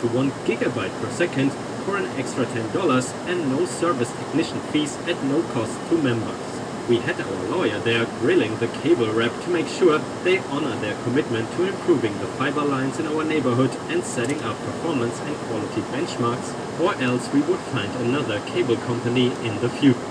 to 1 gigabyte per second for an extra $10 and no service technician fees at no cost to members. We had our lawyer there grilling the cable rep to make sure they honor their commitment to improving the fiber lines in our neighborhood and setting up performance and quality benchmarks, or else we would find another cable company in the future.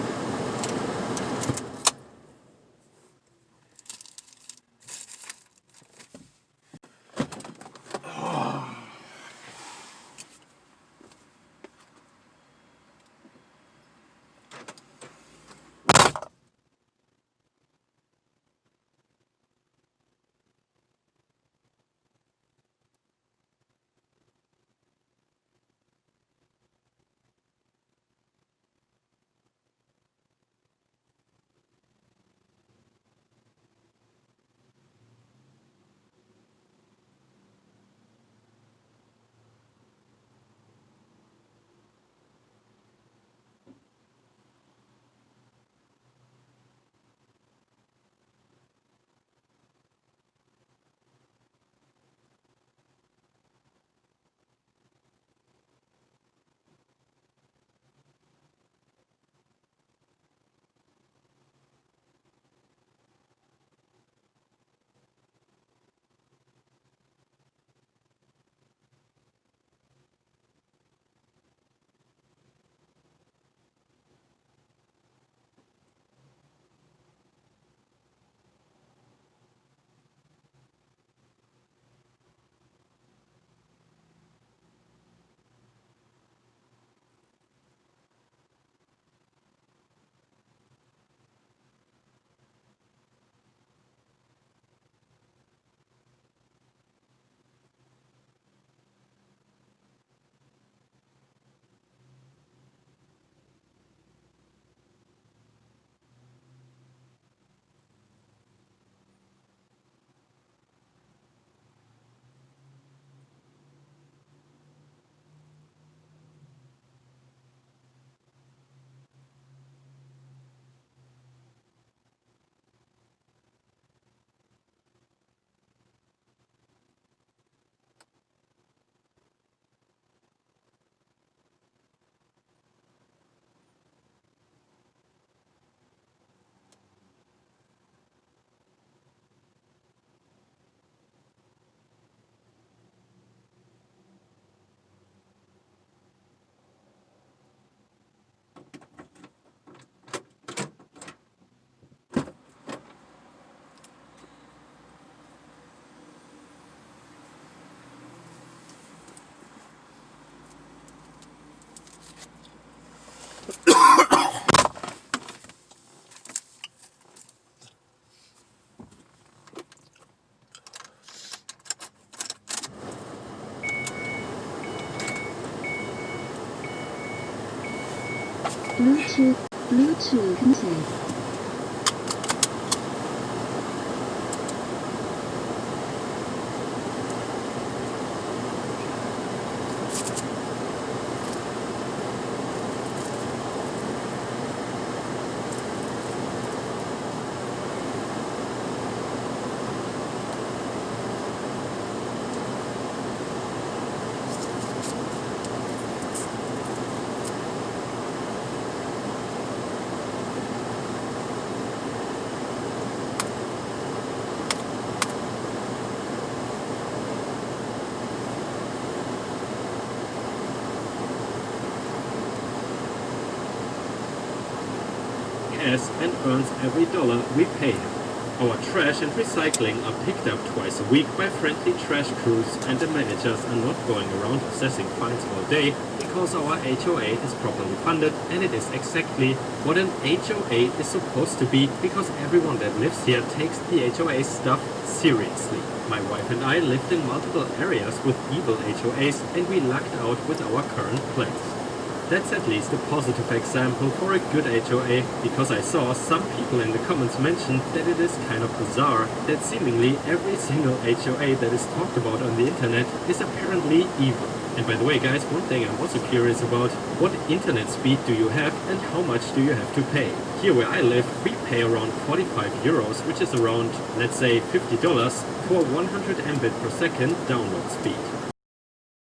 Bluetooth connected. And earns every dollar we pay. Our trash and recycling are picked up twice a week by friendly trash crews, and the managers are not going around assessing fines all day because our HOA is properly funded, and it is exactly what an HOA is supposed to be, because everyone that lives here takes the HOA stuff seriously. My wife and I lived in multiple areas with evil HOAs, and we lucked out with our current place. That's at least a positive example for a good HOA, because I saw some people in the comments mention that it is kind of bizarre that seemingly every single HOA that is talked about on the internet is apparently evil. And by the way guys, one thing I'm also curious about, what internet speed do you have and how much do you have to pay? Here where I live, we pay around 45 euros, which is around, let's say, $50 for 100 Mbit per second download speed.